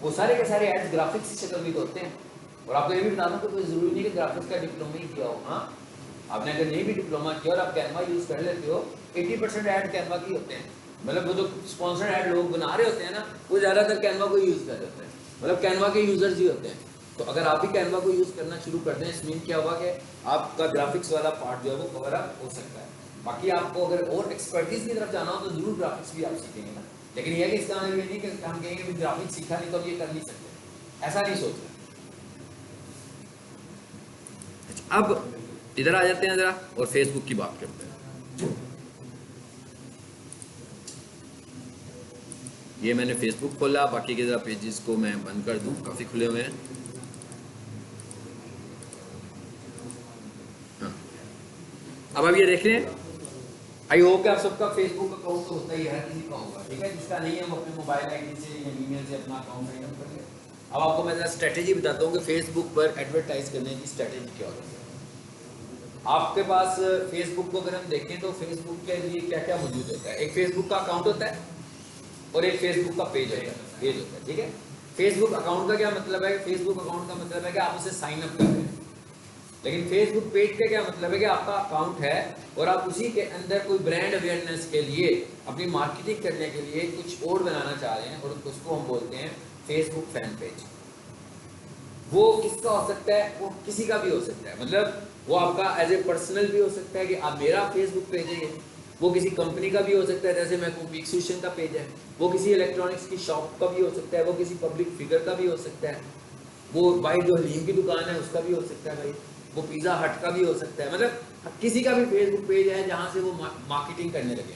वो सारे के सारे एड्स ग्राफिक्स की शक्ल में तो होते हैं। और आपको ये भी बता दूं कि कोई जरूरी नहीं कि ग्राफिक्स का डिप्लोमा ही किया हो। हाँ, आपने अगर नहीं भी डिप्लोमा किया और आप कैनवा यूज कर लेते हो, 80% ऐड कैनवा की होते हैं। मतलब वो जो स्पॉन्सर्ड ऐड लोग बना रहे होते हैं ना, वो ज्यादातर कैनवा को यूज कर रहे होते हैं, मतलब कैनवा के यूजर्स ही होते हैं। तो अगर आप भी कैनवा को यूज करना शुरू कर दें, इसमें क्या होगा कि आपका ग्राफिक्स वाला पार्ट जो है वो कवर अप हो सकता है। बाकी आपको अगर और एक्सपर्टीज की तरफ जाना हो तो जरूर ग्राफिक्स भी आप सीखेंगे ना, लेकिन यह कि इसका मतलब ये नहीं कि हम कहेंगे कि ग्राफिक्स सीखा नहीं तो हम ये कर नहीं सकते, ऐसा नहीं सोच रहे। अब इधर आ जाते हैं जरा और फेसबुक की बात करते हैं। ये मैंने फेसबुक खोला, बाकी के जरा पेजेस को मैं बंद कर दूं, काफी खुले हुए हैं। हाँ, अब ये देख रहे हैं, आई होप कि आप सबका फेसबुक अकाउंट तो होता ही है, हर किसी का होगा, ठीक है। जिसका नहीं है वो अपने मोबाइल आईडी से या ईमेल से अपना अकाउंट साइन अप कर ले। अब आपको मैं जरा स्ट्रेटेजी बताता हूँ कि फेसबुक पर एडवर्टाइज करने की स्ट्रेटेजी क्या होती है। आपके पास फेसबुक को अगर हम देखें तो फेसबुक के लिए क्या क्या मौजूद होता है। एक फेसबुक का अकाउंट होता है और एक फेसबुक का पेज होता है, ठीक है। फेसबुक अकाउंट का क्या मतलब है? फेसबुक अकाउंट का मतलब है कि आप उसे साइन अप कर रहे हैं। लेकिन फेसबुक पेज का क्या मतलब है कि आपका अकाउंट है और आप उसी के अंदर कोई ब्रांड अवेयरनेस के लिए, अपनी मार्केटिंग करने के लिए कुछ और बनाना चाह रहे हैं, और उसको हम बोलते हैं फेसबुक फैन पेज। वो किसका हो सकता है? वो किसी का भी हो सकता है, मतलब वो आपका एज ए पर्सनल भी हो सकता है कि आप मेरा फेसबुक पेज है। वो किसी कंपनी का भी हो सकता है, जैसे मैं कहूँ पीक सोल्यूशन का पेज है। वो किसी इलेक्ट्रॉनिक्स की शॉप का भी हो सकता है, वो किसी पब्लिक फिगर का भी हो सकता है, वो भाई जो हलीम की दुकान है उसका भी हो सकता है, भाई वो पिज़्ज़ा हट का भी हो सकता है। मतलब किसी का भी फेसबुक पेज है जहाँ से वो मार्केटिंग करने लगे,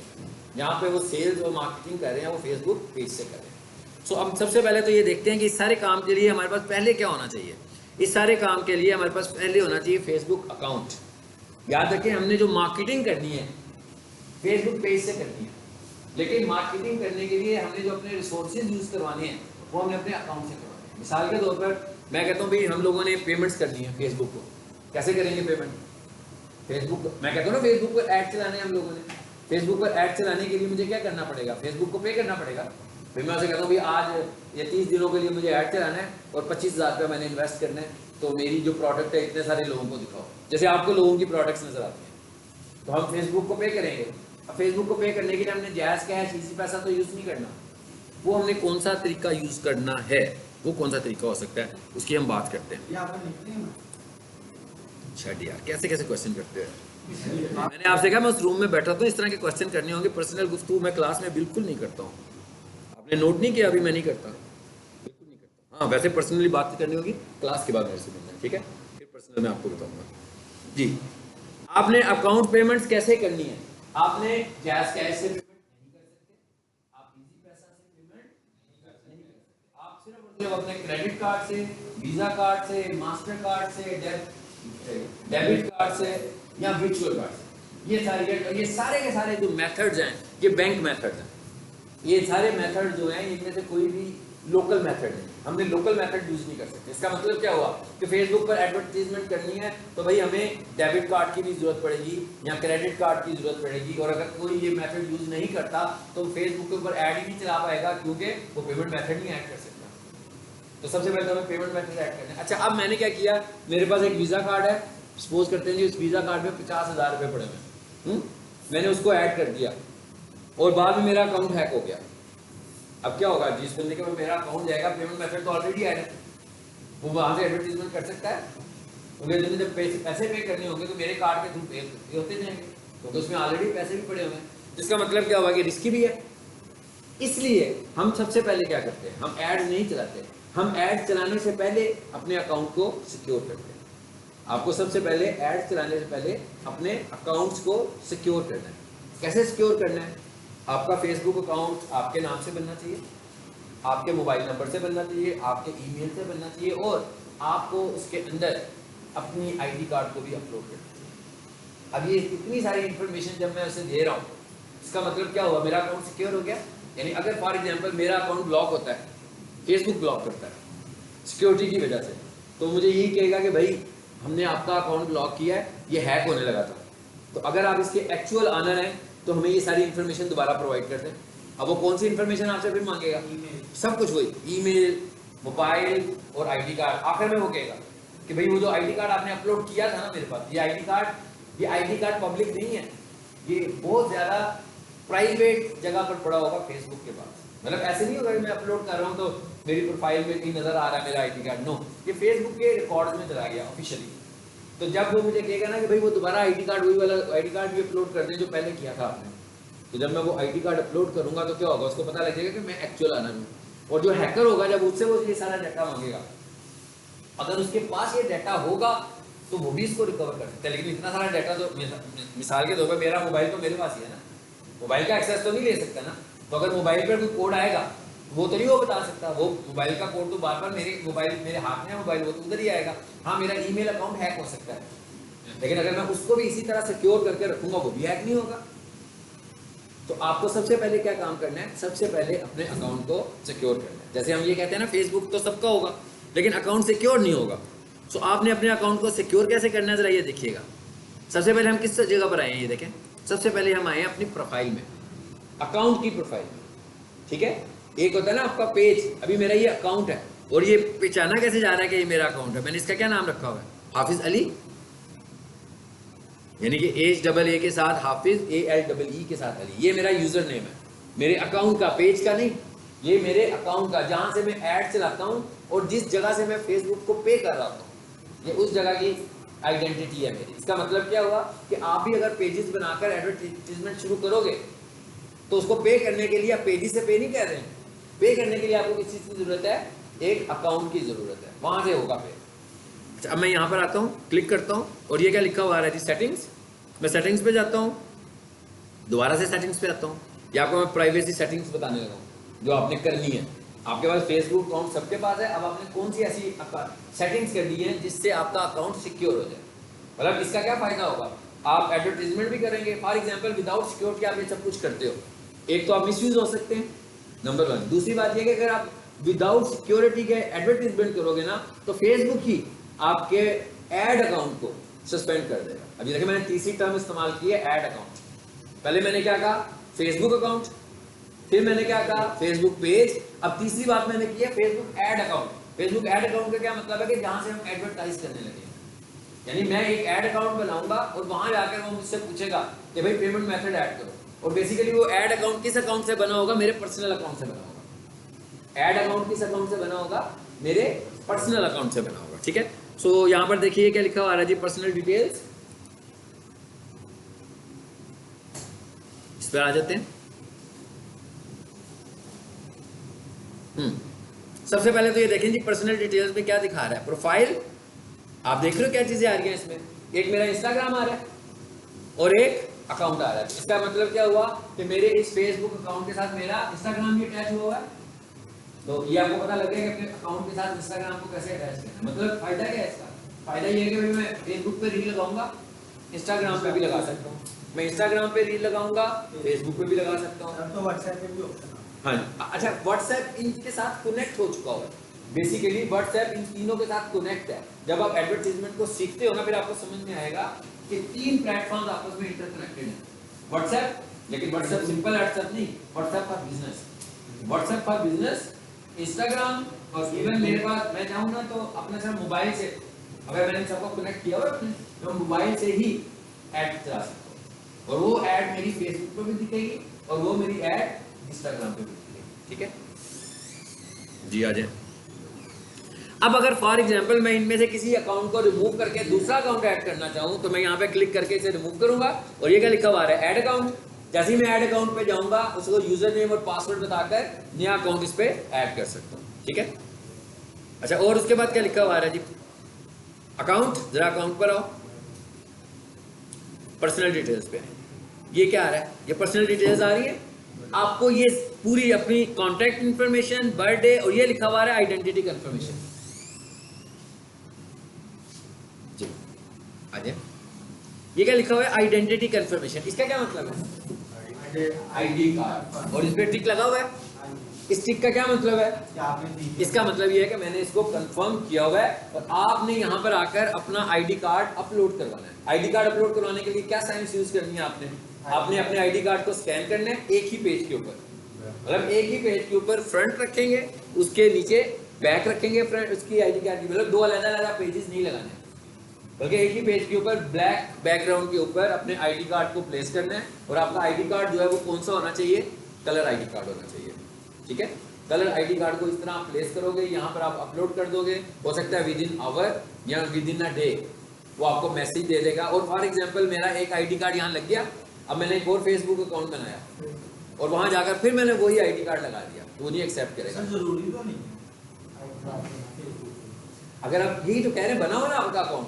जहाँ पे वो सेल्स और मार्केटिंग कर रहे हैं, वो फेसबुक पेज से कर रहे हैं। सो अब सबसे पहले तो ये देखते हैं कि इस सारे काम के लिए हमारे पास पहले क्या होना चाहिए। इस सारे काम के लिए हमारे पास पहले होना चाहिए फेसबुक अकाउंट। याद रखें, हमने जो मार्केटिंग करनी है फेसबुक पेज से करनी है, लेकिन मार्केटिंग करने के लिए हमने जो अपने रिसोर्सेज यूज करवाने हैं वो हमने अपने अकाउंट से करवाने हैं। मिसाल के तौर पर मैं कहता हूँ भाई हम लोगों ने पेमेंट्स करनी है फेसबुक को, कैसे करेंगे पेमेंट? फेसबुक, मैं कहता हूँ ना फेसबुक पर ऐड चलाने हैं हम लोगों ने। फेसबुक पर ऐड चलाने के लिए मुझे क्या करना पड़ेगा? फेसबुक को पे करना पड़ेगा। फिर मैं उसे कहता हूँ भाई आज ये 30 दिनों के लिए मुझे ऐड चलाना है और 25,000 रुपये मैंने इन्वेस्ट करना है, तो मेरी जो प्रोडक्ट है इतने सारे लोगों को दिखाओ, जैसे आपको लोगों की प्रोडक्ट्स नजर आती हैं, तो हम फेसबुक को पे करेंगे। अब फेसबुक को पे करने के लिए हमने जायज़ कैश इजी पैसा तो यूज़ नहीं करना। वो हमने कौन सा तरीका यूज़ करना है, वो कौन सा तरीका हो सकता है, उसकी हम बात करते हैं। छठ यार, कैसे कैसे क्वेश्चन करते हैं। मैंने आपसे कहा मैं उस रूम में बैठा था, इस तरह के क्वेश्चन करने होंगे। पर्सनल गुफ्तगू मैं क्लास में बिल्कुल नहीं करता हूँ। आपने नोट नहीं किया? अभी मैं नहीं करता, बिल्कुल नहीं करता। हाँ, वैसे पर्सनली बात करनी होगी क्लास के बाद मेरे से मिलना, ठीक है? फिर पर्सनल मैं आपको बताऊंगा जी। आपने अकाउंट पेमेंट्स कैसे करनी है? आपने जैज़ कैश से पेमेंट नहीं कर सकते, आप इजी पैसा से पेमेंट नहीं कर सकते, आप सिर्फ और सिर्फ अपने क्रेडिट कार्ड से, वीजा कार्ड से, मास्टर कार्ड से, डेबिट कार्ड से या वर्चुअल कार्ड से, ये सारे के सारे जो मेथड्स हैं ये बैंक मेथड्स हैं। ये सारे मेथड जो हैं इनमें से कोई भी लोकल मेथड नहीं, हमने लोकल मेथड यूज नहीं कर सकते। इसका मतलब क्या हुआ कि फेसबुक पर एडवर्टीजमेंट करनी है तो भाई हमें डेबिट कार्ड की भी जरूरत पड़ेगी या क्रेडिट कार्ड की जरूरत पड़ेगी, और अगर कोई ये मेथड यूज नहीं करता तो फेसबुक के ऊपर ऐड ही नहीं चला पाएगा, क्योंकि वो पेमेंट मेथड नहीं ऐड कर सकता। तो सबसे पहले तो हमें पेमेंट मेथड ऐड करना है। अच्छा, अब मैंने क्या किया, मेरे पास एक वीजा कार्ड है, सपोज करते हैं जी उस वीजा कार्ड में 50,000 रुपये पड़े हुए, मैंने उसको ऐड कर दिया और बाद में मेरा अकाउंट हैक हो गया। अब क्या होगा? जिस बंदे के मेरा अकाउंट जाएगा, पेमेंट मेथड तो ऑलरेडी ऐड है, वो वहां से एडवर्टीजमेंट कर सकता है, क्योंकि जब पैसे पे करने होंगे तो मेरे कार्ड के थ्रू पे होते जाएंगे, क्योंकि उसमें ऑलरेडी पैसे भी पड़े हुए हैं। जिसका मतलब क्या हुआ कि रिस्की भी है। इसलिए हम सबसे पहले क्या करते हैं, हम ऐड नहीं चलाते, हम ऐड चलाने से पहले अपने अकाउंट को सिक्योर करते हैं। आपको सबसे पहले ऐड चलाने से पहले अपने अकाउंट्स को सिक्योर करना है। कैसे सिक्योर करना है? आपका फेसबुक अकाउंट आपके नाम से बनना चाहिए, आपके मोबाइल नंबर से बनना चाहिए, आपके ईमेल से बनना चाहिए, और आपको उसके अंदर अपनी आईडी कार्ड को भी अपलोड करना चाहिए। अब ये इतनी सारी इंफॉर्मेशन जब मैं उसे दे रहा हूँ, इसका मतलब क्या हुआ? मेरा अकाउंट सिक्योर हो गया। यानी अगर फॉर एग्जांपल मेरा अकाउंट ब्लॉक होता है, फेसबुक ब्लॉक करता है सिक्योरिटी की वजह से, तो मुझे यही कहेगा कि भाई हमने आपका अकाउंट ब्लॉक किया है, ये हैक होने लगा था। तो अगर आप इसके एक्चुअल ऑनर हैं तो हमें ये सारी इन्फॉर्मेशन दोबारा प्रोवाइड कर दें। अब वो कौन सी इन्फॉर्मेशन आपसे फिर मांगेगा? सब कुछ वही, ईमेल, मोबाइल और आईडी कार्ड। आखिर में वो कहेगा कि भाई वो जो आईडी कार्ड आपने अपलोड किया था ना मेरे पास, ये आईडी कार्ड पब्लिक नहीं है, ये बहुत ज़्यादा प्राइवेट जगह पर पड़ा होगा फेसबुक के पास। मतलब ऐसे नहीं होगा कि मैं अपलोड कर रहा हूँ तो मेरी प्रोफाइल में नहीं नज़र आ रहा है मेरा आईडी कार्ड, नो, ये फेसबुक के रिकॉर्ड में चला गया ऑफिशियली। तो जब वो मुझे कहेगा ना कि भाई वो दोबारा आईडी कार्ड, वही वाला आईडी कार्ड भी अपलोड कर दें जो पहले किया था आपने, तो जब मैं वो आईडी कार्ड अपलोड करूंगा तो क्या होगा, उसको पता लगेगा कि मैं एक्चुअल आना हूँ। और जो हैकर होगा जब उससे वो ये सारा डाटा मांगेगा, अगर उसके पास ये डाटा होगा तो वो भी इसको रिकवर कर सकता है। लेकिन इतना सारा डाटा तो मिसाल के तौर पर मेरा मोबाइल तो मेरे पास ही है ना, मोबाइल का एक्सेस तो नहीं ले सकता ना। तो अगर मोबाइल पर कोई कोड आएगा वो तो नहीं वो बता सकता, वो मोबाइल का कोड तो बार बार मेरे हाथ में है मोबाइल, वो तो उधर ही आएगा। हाँ, मेरा ईमेल अकाउंट हैक हो सकता है, लेकिन अगर मैं उसको भी इसी तरह सिक्योर करके रखूंगा वो भी हैक नहीं होगा। तो आपको सबसे पहले क्या काम करना है, सबसे पहले अपने अकाउंट को सिक्योर करना है। जैसे हम ये कहते हैं ना फेसबुक तो सबका होगा लेकिन अकाउंट सिक्योर नहीं होगा। तो आपने अपने अकाउंट को सिक्योर कैसे करना है जरा ये देखिएगा। सबसे पहले हम किस जगह पर आए हैं, ये देखें। सबसे पहले हम आए हैं अपनी प्रोफाइल में, अकाउंट की प्रोफाइल, ठीक है। एक होता है ना आपका पेज, अभी मेरा ये अकाउंट है और ये पहचाना कैसे जा रहा है कि ये मेरा अकाउंट है, मैंने इसका क्या नाम रखा हुआ है, हाफिज अली, यानी कि HAA के साथ हाफिज, ALEE के साथ अली, ये मेरा यूजर नेम है, मेरे अकाउंट का, पेज का नहीं, ये मेरे अकाउंट का, जहां से मैं ऐड चलाता हूं और जिस जगह से मैं फेसबुक को पे कर रहा हूं, ये उस जगह की आइडेंटिटी है मेरी। इसका मतलब क्या हुआ कि आप भी अगर पेजेस बनाकर एडवर्टीजमेंट शुरू करोगे तो उसको पे करने के लिए आप पेजेस से पे नहीं कर रहे हैं, पे करने के लिए आपको किस चीज़ की ज़रूरत है, एक अकाउंट की ज़रूरत है, वहां से होगा पे। अब मैं यहाँ पर आता हूँ, क्लिक करता हूँ और ये क्या लिखा हुआ आ रहा है जी, सेटिंग्स। मैं सेटिंग्स पे जाता हूँ, दोबारा से सेटिंग्स पे आता हूँ, या आपको मैं प्राइवेसी सेटिंग्स बताने लगा हूँ जो आपने करनी है। आपके पास फेसबुक अकाउंट सबके पास है, अब आपने कौन सी ऐसी सेटिंग्स करनी है जिससे आपका अकाउंट सिक्योर हो जाए। मतलब इसका क्या फ़ायदा होगा, आप एडवर्टीजमेंट भी करेंगे, फॉर एग्जाम्पल विदाउट सिक्योरिटी आप ये सब कुछ करते हो, एक तो आप मिसयूज हो सकते हैं, नंबर 1। दूसरी बात यह कि अगर आप विदाउट सिक्योरिटी के एडवर्टीजमेंट करोगे ना तो फेसबुक ही आपके एड अकाउंट को सस्पेंड कर देगा। अभी देखिए मैंने तीसरी टर्म इस्तेमाल की है, एड अकाउंट। पहले मैंने क्या कहा, फेसबुक अकाउंट, फिर मैंने क्या कहा, फेसबुक पेज, अब तीसरी बात मैंने की है Facebook ad account. Facebook ad account का क्या मतलब है कि जहां से हम एडवर्टाइज करने लगे, यानी मैं एक एड अकाउंट बनाऊंगा और वहां जाकर वो मुझसे पूछेगा कि भाई पेमेंट मेथड ऐड करो, और बेसिकली वो एड अकाउंट किस अकाउंट से बना होगा, मेरे पर्सनल अकाउंट से बना होगा। एड अकाउंट किस अकाउंट से बना होगा, मेरे पर्सनल अकाउंट से बना होगा, ठीक है। सो यहां पर देखिए क्या लिखा हुआ है जी, पर्सनल डिटेल्स, इस पर आ जाते हैं। सबसे पहले तो ये देखें जी पर्सनल डिटेल्स में क्या दिखा रहा है, प्रोफाइल, आप देख रहे हो क्या चीजें आ रही हैं इसमें, एक मेरा इंस्टाग्राम आ रहा है और एक अकाउंट आ रहा है। इसका मतलब क्या हुआ कि मेरे इस फेसबुक अकाउंट के साथ मेरा इंस्टाग्राम भी अटैच हुआ है। तो ये आपको पता लगेगा कि अपने अकाउंट के साथ इंस्टाग्राम को कैसे अटैच करना है। मतलब फायदा क्या है इसका, फायदा ये है कि भाई मैं फेसबुक पे रील लगाऊंगा, इंस्टाग्राम पे भी लगा सकता हूँ, मैं इंस्टाग्राम पे रील लगाऊंगा, फेसबुक पे भी लगा सकता हूँ, तो व्हाट्सएप पे भी ऑप्शन है। हाँ अच्छा, व्हाट्सएप इनके साथ कनेक्ट हो चुका हुआ है, बेसिकली व्हाट्सएप इन तीनों के साथ कनेक्ट है। जब आप एडवर्टीजमेंट को सीखते हो ना फिर आपको समझ में आएगा कि 3 प्लेटफॉर्म्स आपस में इंटरकनेक्टेड हैं। व्हाट्सएप, लेकिन व्हाट्सएप सिंपल व्हाट्सएप नहीं, WhatsApp for business, WhatsApp for business, Instagram, और इवन मेरे पास मैं चाहूँ ना तो अपने सिर्फ मोबाइल से, अगर मैंने सबको कनेक्ट किया हुआ तो मोबाइल से ही ऐड चला सकता हूँ, और वो ऐड मेरी फेसबुक पर भी दिखेगी और वो मेरी ऐड इंस्टाग्राम पे भी दिखेगी, ठीक है जी। आ जाए, अब अगर फॉर एग्जांपल मैं इनमें से किसी अकाउंट को रिमूव करके दूसरा अकाउंट ऐड करना चाहूं तो मैं यहाँ पे क्लिक करके इसे रिमूव करूंगा और ये क्या लिखा हुआ है, ऐड अकाउंट। जैसे ही मैं ऐड अकाउंट पे जाऊंगा उसको यूजर नेम और पासवर्ड बताकर नया अकाउंट इस पे ऐड कर सकता हूँ, ठीक है। अच्छा, और उसके बाद क्या लिखा हुआ है जी, अकाउंट, जरा अकाउंट पर आओ, पर्सनल डिटेल्स पे ये क्या आ रहा है, ये पर्सनल डिटेल्स आ रही है। आपको ये पूरी अपनी कॉन्टैक्ट इंफॉर्मेशन, बर्थडे, और ये लिखा हुआ है आइडेंटिटी कंफर्मेशन। ये क्या लिखा हुआ है, आइडेंटिटी कंफर्मेशन। इसका क्या मतलब है, आईडी कार्ड, और इस पे टिक लगा हुआ है। इस टिक का क्या मतलब है, इसका मतलब ये है कि मैंने इसको कंफर्म किया हुआ है और आपने यहाँ पर आकर अपना आईडी कार्ड अपलोड करवाना है। आईडी कार्ड अपलोड करवाने के लिए क्या साइंस यूज करनी है, आपने अपने आईडी कार्ड को स्कैन करना है एक ही पेज के ऊपर, मतलब एक ही पेज के ऊपर फ्रंट रखेंगे, उसके नीचे बैक रखेंगे फ्रंट उसकी आईडी कार्ड की, मतलब दो अलग-अलग पेजेस नहीं लगाने, बल्कि एक ही पेज के ऊपर ब्लैक बैकग्राउंड के ऊपर अपने आईडी कार्ड को प्लेस करना है। और आपका आईडी कार्ड जो है वो कौन सा होना चाहिए? कलर आईडी कार्ड होना चाहिए, ठीक है। कलर आईडी कार्ड को इस तरह आप प्लेस करोगे, यहाँ पर आप अपलोड कर दोगे, हो सकता है विद इन आवर या विद इन अ डे वो आपको मैसेज दे देगा। और फॉर एग्जांपल मेरा एक आईडी कार्ड यहाँ लग गया, अब मैंने एक और फेसबुक अकाउंट बनाया और वहाँ जाकर फिर मैंने वही आईडी कार्ड लगा दिया, तो वो नहीं एक्सेप्ट करेगा। जरूरी तो नहीं अगर आप यही तो कह रहे हैं बनाओ ना आपका अकाउंट,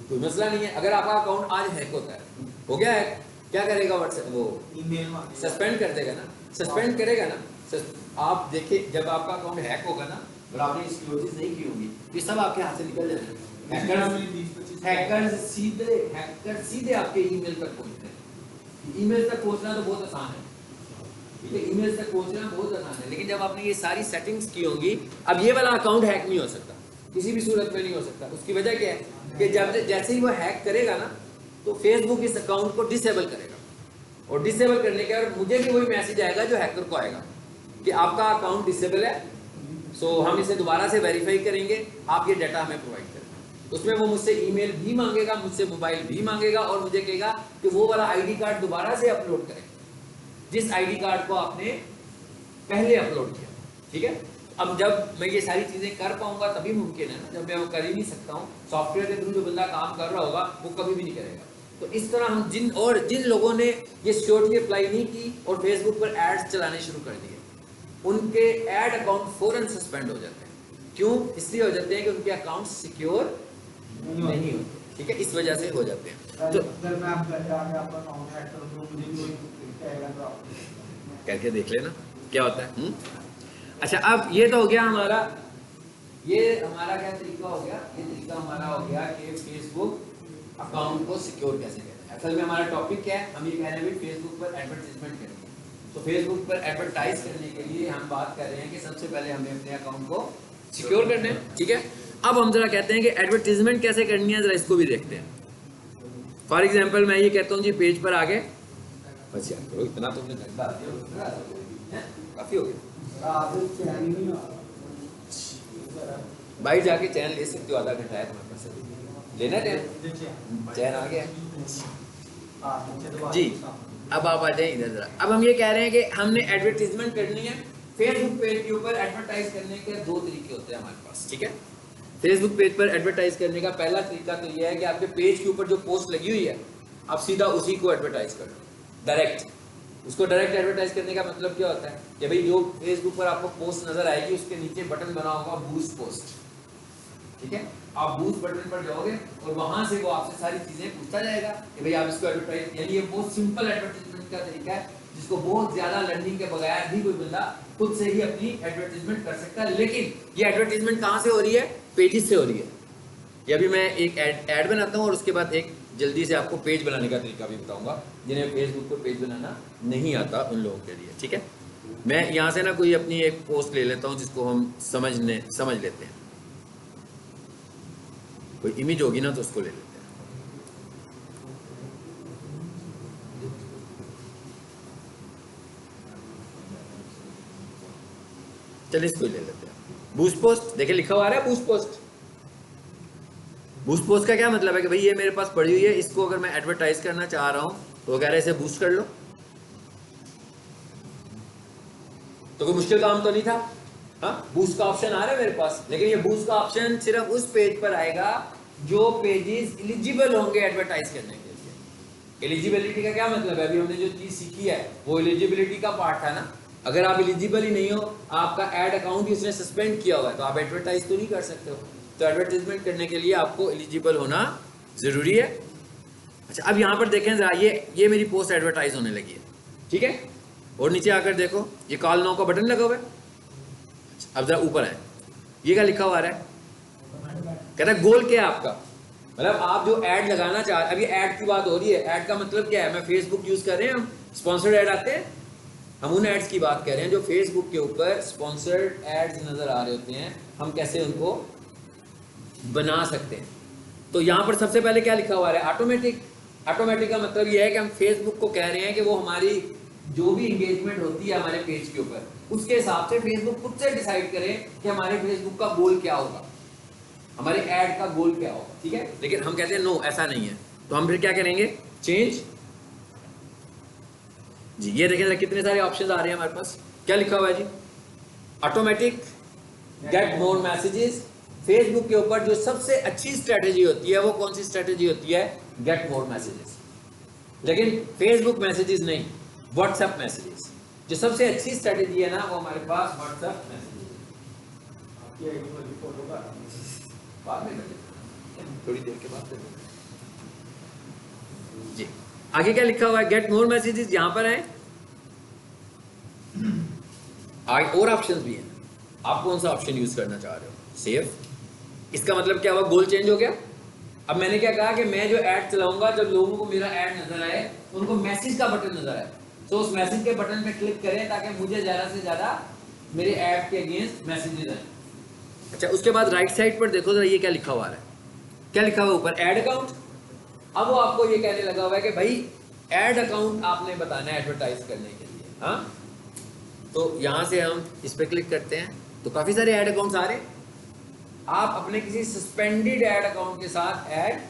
कोई मसला नहीं है। अगर आपका अकाउंट आज हैक होता है, हो गया है, क्या करेगा व्हाट्सएप? वो ईमेल सस्पेंड कर देगा ना, सस्पेंड करेगा ना। आप देखिए जब आपका अकाउंट हैक होगा ना और आपने इसकी कोशिश नहीं की होगी, ये सब आपके हाथ से निकल जाएगा। हैकर सीधे आपके ईमेल तक पहुंचते हैं। ईमेल तक पहुंचना तो बहुत आसान है, ठीक है, ईमेल तक पहुंचना बहुत आसान है। लेकिन जब आपने ये सारी सेटिंग्स की होंगी, अब ये वाला अकाउंट हैक नहीं हो सकता, किसी भी सूरत में नहीं हो सकता। उसकी वजह क्या है कि जब जैसे ही वो हैक करेगा ना तो फेसबुक इस अकाउंट को डिसेबल करेगा, और डिसेबल करने के बाद मुझे भी वही मैसेज आएगा जो हैकर को आएगा कि आपका अकाउंट डिसेबल है, सो हम इसे दोबारा से वेरीफाई करेंगे, आप ये डाटा हमें प्रोवाइड करें। उसमें वो मुझसे ईमेल भी मांगेगा, मुझसे मोबाइल भी मांगेगा, और मुझे कहेगा कि वो वाला आईडी कार्ड दोबारा से अपलोड करें जिस आईडी कार्ड को आपने पहले अपलोड किया, ठीक है। अब जब मैं ये सारी चीजें कर पाऊंगा तभी मुमकिन है ना, जब मैं वो कर ही नहीं सकता हूँ। सॉफ्टवेयर के थ्रू जो बंदा काम कर रहा होगा वो कभी भी नहीं करेगा। तो इस तरह हम जिन लोगों ने ये सिक्योरिटी अप्लाई नहीं की और फेसबुक पर एड्स चलाने शुरू कर दिए, उनके एड अकाउंट फौरन सस्पेंड हो जाते हैं। क्यों? इसलिए हो जाते हैं कि उनके अकाउंट सिक्योर नहीं होते, ठीक है, इस वजह से हो जाते हैं। तो करके देख लेना क्या होता है। अच्छा, अब ये तो हो गया हमारा, ये हमारा क्या तरीका हो गया, ये तरीका हमारा हो गया कि फेसबुक अकाउंट को सिक्योर कैसे करना है। असल में हमारा टॉपिक क्या है, हम ये कह रहे हैं फेसबुक पर एडवर्टाइजमेंट करनी है। तो फेसबुक पर एडवर्टाइज करने के लिए हम बात कर रहे हैं कि सबसे पहले हमें अपने अकाउंट को सिक्योर करना है, ठीक है। अब हम जरा कहते हैं कि एडवर्टाइजमेंट कैसे करनी है, जरा इसको भी देखते हैं। फॉर एग्जाम्पल मैं ये कहता हूँ जी पेज पर आगे, बस यार करो, इतना तुमने काफी हो गया। बाइट जाके चैन ले सकते हो, आधा घंटा है तुम्हारे पास, लेना चैन आ गया जी। अब आप आ जाए इधर जरा। अब हम ये कह रहे हैं कि हमने एडवर्टाइजमेंट करनी है। फेसबुक पेज के ऊपर एडवर्टाइज करने के दो तरीके होते हैं हमारे पास, ठीक है। फेसबुक पेज पर एडवर्टाइज करने का पहला तरीका तो ये है कि आपके पेज के ऊपर जो पोस्ट लगी हुई है आप सीधा उसी को एडवर्टाइज कर लो, डायरेक्ट। उसको डायरेक्ट एडवर्टाइज करने का मतलब क्या होता है कि भाई जो फेसबुक पर आपको पोस्ट नजर आएगी उसके नीचे बटन बना होगा बूस्ट पोस्ट, ठीक है। आप बूस्ट बटन पर जाओगे और वहां से वो आपसे सारी चीजें पूछता जाएगा कि भाई आप इसको एडवर्टाइज, यानी ये बहुत सिंपल एडवर्टाइजमेंट का तरीका है जिसको बहुत ज्यादा लर्निंग के बगैर भी कोई बंदा खुद से ही अपनी एडवर्टाइजमेंट कर सकता है। लेकिन ये एडवर्टाइजमेंट कहाँ से हो रही है? पेजेस से हो रही है। ये अभी मैं एक ऐड बनाता हूँ और उसके बाद एक जल्दी से आपको पेज बनाने का तरीका भी बताऊंगा जिन्हें फेसबुक पर पेज बनाना नहीं आता उन लोगों के लिए, ठीक है। मैं यहाँ से ना कोई अपनी एक पोस्ट ले लेता हूँ जिसको हम समझ लेते हैं, कोई इमेज होगी ना तो उसको ले लेते हैं। चलिए इसको ले लेते हैं। बूस्ट पोस्ट, देखिए लिखा हुआ आ रहा है बूस्ट पोस्ट। बूस्ट पोस्ट का क्या मतलब है कि भाई ये मेरे पास पड़ी हुई है, इसको अगर मैं एडवर्टाइज करना चाह रहा हूं तो वो कह रहे हैं इसे बूस्ट कर लो। तो कोई मुश्किल काम तो नहीं था। हाँ, बूस्ट का ऑप्शन आ रहा है मेरे पास, लेकिन ये बूस्ट का ऑप्शन सिर्फ उस पेज पर आएगा जो पेजेस एलिजिबल होंगे एडवर्टाइज करने के लिए। एलिजिबिलिटी का क्या मतलब है? अभी हमने जो चीज सीखी है वो एलिजिबिलिटी का पार्ट था ना। अगर आप एलिजिबल ही नहीं हो, आपका एड अकाउंट ही उसने सस्पेंड किया हुआ है, तो आप एडवर्टाइज तो नहीं कर सकते हो। तो एडवर्टाइजमेंट करने के लिए आपको एलिजिबल होना जरूरी है। अच्छा, अब यहाँ पर देखें जरा, ये मेरी पोस्ट एडवर्टाइज होने लगी है, ठीक है। और नीचे आकर देखो ये कॉल नाउ का बटन लगा हुआ है। अब जरा ऊपर है, ये क्या लिखा हुआ है? कहता है गोल क्या है आपका, मतलब आप जो ऐड लगाना चाह रहे हैं। अभी ऐड की बात हो रही है। ऐड का मतलब क्या है? मैं फेसबुक यूज कर रहे हैं, हम स्पॉन्सर्ड ऐड आते हैं, हम उन एड्स की बात कर रहे हैं जो फेसबुक के ऊपर स्पॉन्सर्ड एड्स नजर आ रहे होते हैं, हम कैसे उनको बना सकते हैं। तो यहाँ पर सबसे पहले क्या लिखा हुआ है? ऑटोमेटिक। ऑटोमेटिक का मतलब ये है कि हम फेसबुक को कह रहे हैं कि वो हमारी जो भी एंगेजमेंट होती है हमारे पेज के ऊपर, उसके हिसाब से फेसबुक खुद से डिसाइड करे कि हमारे फेसबुक का गोल क्या होगा, हमारे ऐड का गोल क्या होगा, ठीक है। लेकिन हम कहते हैं नो, ऐसा नहीं है, तो हम फिर क्या करेंगे, चेंज जी। ये देखें कितने सारे ऑप्शन आ रहे हैं हमारे पास, क्या लिखा हुआ है जी, automatic get more messages. Facebook के ऊपर जो सबसे अच्छी स्ट्रेटेजी होती है वो कौन सी स्ट्रेटेजी होती है, गेट मोर मैसेजेस। लेकिन फेसबुक मैसेजेस नहीं, व्हाट्सएप मैसेजेस जो सबसे अच्छी स्ट्रेटेजी है ना, वो हमारे पास व्हाट्सएप मैसेजेस। बाद में थोड़ी देर के बाद जी। आगे क्या लिखा हुआ है, गेट मोर मैसेजेस, यहां पर है आगे और ऑप्शंस भी हैं, आप कौन सा ऑप्शन यूज करना चाह रहे हो, सेव। इसका मतलब क्या हुआ, गोल चेंज हो गया। अब मैंने क्या कहा कि मैं जो ऐड चलाऊंगा, जब लोगों को मेरा ऐड नजर आए, उनको मैसेज का बटन नजर आए, तो उस मैसेज के बटन पे क्लिक करें ताकि मुझे ज्यादा से ज्यादा मेरे ऐड के अगेंस्ट मैसेजेस आए। अच्छा, उसके बाद राइट साइड पर देखो जरा, ये क्या लिखा हुआ है, क्या लिखा हुआ ऊपर, ऐड अकाउंट। अब वो आपको ये कहने लगा हुआ है कि भाई ऐड अकाउंट आपने बताना है एडवर्टाइज करने के लिए। हाँ, तो यहां से हम इस पर क्लिक करते हैं तो काफी सारे ऐड अकाउंट्स आ रहे हैं। आप अपने किसी सस्पेंडेड ऐड अकाउंट के साथ ऐड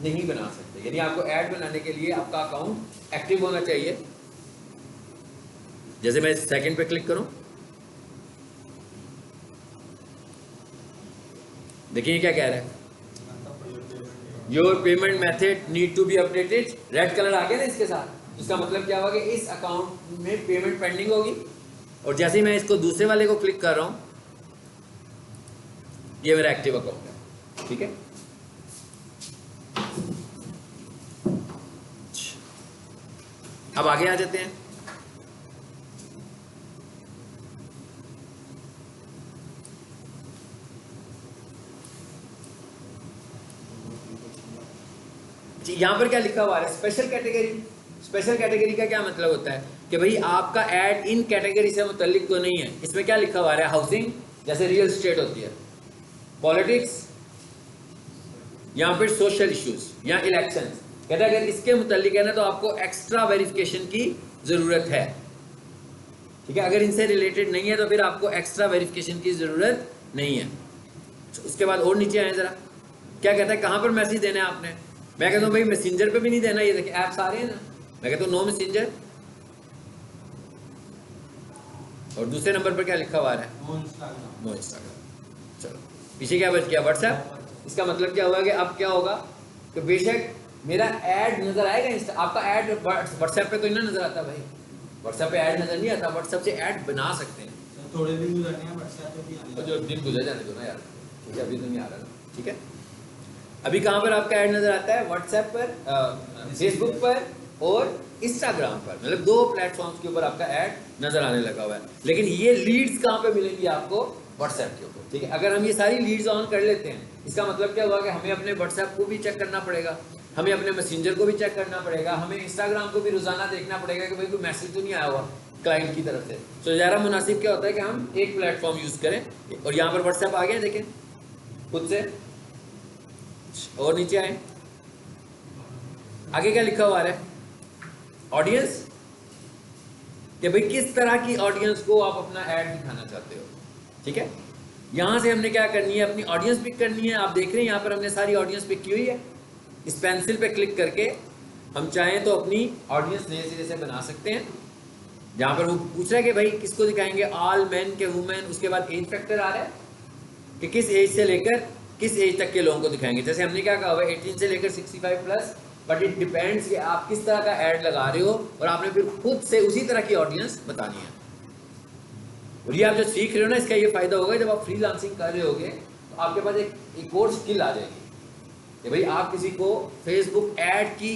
नहीं बना सकते, यानी आपको ऐड बनाने के लिए आपका अकाउंट एक्टिव होना चाहिए। जैसे मैं सेकंड पे क्लिक करूं, देखिए क्या कह रहा है, your payment method need to be updated. Red colour आ गया ना इसके साथ, इसका मतलब क्या होगा कि इस अकाउंट में पेमेंट पेंडिंग होगी। और जैसे ही मैं इसको दूसरे वाले को क्लिक कर रहा हूं, ये मेरा एक्टिव अकाउंट है, ठीक है। अब आगे आ जाते हैं। यहां पर क्या लिखा हुआ है, स्पेशल कैटेगरी। स्पेशल कैटेगरी का क्या मतलब होता है कि भाई आपका ऐड इन कैटेगरी से मुतल्लिक तो नहीं है। इसमें क्या लिखा हुआ है, हाउसिंग जैसे रियल एस्टेट होती है, पॉलिटिक्स या फिर सोशल इश्यूज या इलेक्शन। कहते हैं अगर इसके मुतल्लिक है ना तो आपको एक्स्ट्रा वेरिफिकेशन की जरूरत है, ठीक है। अगर इनसे रिलेटेड नहीं है तो फिर आपको एक्स्ट्रा वेरिफिकेशन की जरूरत नहीं है। उसके बाद और नीचे आए जरा, क्या कहता है, कहां पर मैसेज देना है आपने। मैं कहता हूं भाई मैसेंजर पे भी नहीं देना, ये देखिए ऐप्स आ रहे हैं ना, मैं कहता हूं नो मैसेंजर। और दूसरे नंबर पर क्या लिखा हुआ है, नो इंस्टाग्राम। चलो पीछे क्या बच गया, व्हाट्सएप। इसका मतलब क्या हुआ कि अब क्या होगा कि बेशक मेरा ऐड नजर आएगा, आपका ऐड व्हाट्सएप पे तो नहीं नजर आता भाई, व्हाट्सएप पे ऐड नजर नहीं आता, व्हाट्सएप से ऐड बना सकते हैं। थोड़े दिन गुजरने हैं, व्हाट्सएप पे भी आने, जो दिन गुजर जाने दो ना यार, ठीक है, अभी तो नहीं आ रहा ना, ठीक है। अभी कहाँ पर आपका ऐड नजर आता है, व्हाट्सएप पर, फेसबुक पर और इंस्टाग्राम पर, मतलब 2 प्लेटफॉर्म्स के ऊपर आपका ऐड नजर आने लगा हुआ है। लेकिन ये लीड्स कहाँ पे मिलेंगी आपको, व्हाट्सएप के ऊपर, ठीक है। अगर हम ये सारी लीड्स ऑन कर लेते हैं, इसका मतलब क्या हुआ कि हमें अपने व्हाट्सएप को भी चेक करना पड़ेगा, हमें अपने मैसेंजर को भी चेक करना पड़ेगा, हमें इंस्टाग्राम को भी रोजाना देखना पड़ेगा कि भाई कोई मैसेज तो नहीं आया हुआ क्लाइंट की तरफ से। तो ज़्यादा मुनासिब क्या होता है कि हम एक प्लेटफॉर्म यूज करें। और यहाँ पर व्हाट्सएप आ गया, देखें खुद से। और नीचे आए, आगे क्या लिखा हुआ है, ऑडियंस, कि भाई किस तरह की ऑडियंस को आप अपना ऐड दिखाना चाहते हो, ठीक है। यहां से हमने क्या करनी है, अपनी ऑडियंस पिक करनी है। आप देख रहे हैं यहाँ पर हमने सारी ऑडियंस पिक की हुई है। इस पेंसिल पे क्लिक करके हम चाहें तो अपनी ऑडियंस नए सिरे से बना सकते हैं। जहां पर वो पूछ रहा है कि भाई किसको दिखाएंगे, ऑल मैन के वुमेन। उसके बाद एज फैक्टर आ रहा है कि किस एज से लेकर किस एज तक के लोगों को दिखाएंगे। जैसे हमने क्या कहा हुआ है 18 से लेकर 65 प्लस, बट इट डिपेंड्स कि आप किस तरह का ऐड लगा रहे हो और आपने फिर खुद से उसी तरह की ऑडियंस बतानी है। और ये आप जो सीख रहे हो ना, इसका ये फायदा होगा जब आप फ्रीलांसिंग कर रहे होगे तो आपके पास एक और स्किल आ जाएगी कि भाई आप किसी को फेसबुक ऐड की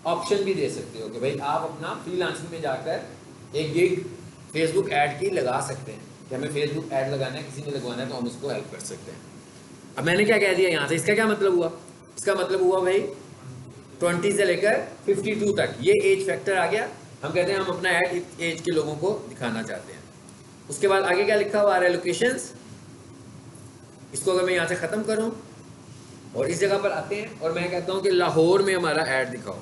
ऑप्शन भी दे सकते हो कि भाई आप अपना फ्रीलांसिंग में जाकर एक गिग फेसबुक ऐड की लगा सकते हैं कि हमें फेसबुक ऐड लगाना है, किसी ने लगवाना है तो हम उसको हेल्प कर सकते हैं। अब मैंने क्या कह दिया यहाँ से, इसका क्या मतलब हुआ, इसका मतलब हुआ भाई 20 से लेकर 52 तक ये एज फैक्टर आ गया। हम कहते हैं हम अपना ऐड इस एज के लोगों को दिखाना चाहते हैं। उसके बाद आगे क्या लिखा हुआ है, लोकेशंस। इसको अगर मैं यहाँ से ख़त्म करूँ और इस जगह पर आते हैं और मैं कहता हूँ कि लाहौर में हमारा ऐड दिखाओ,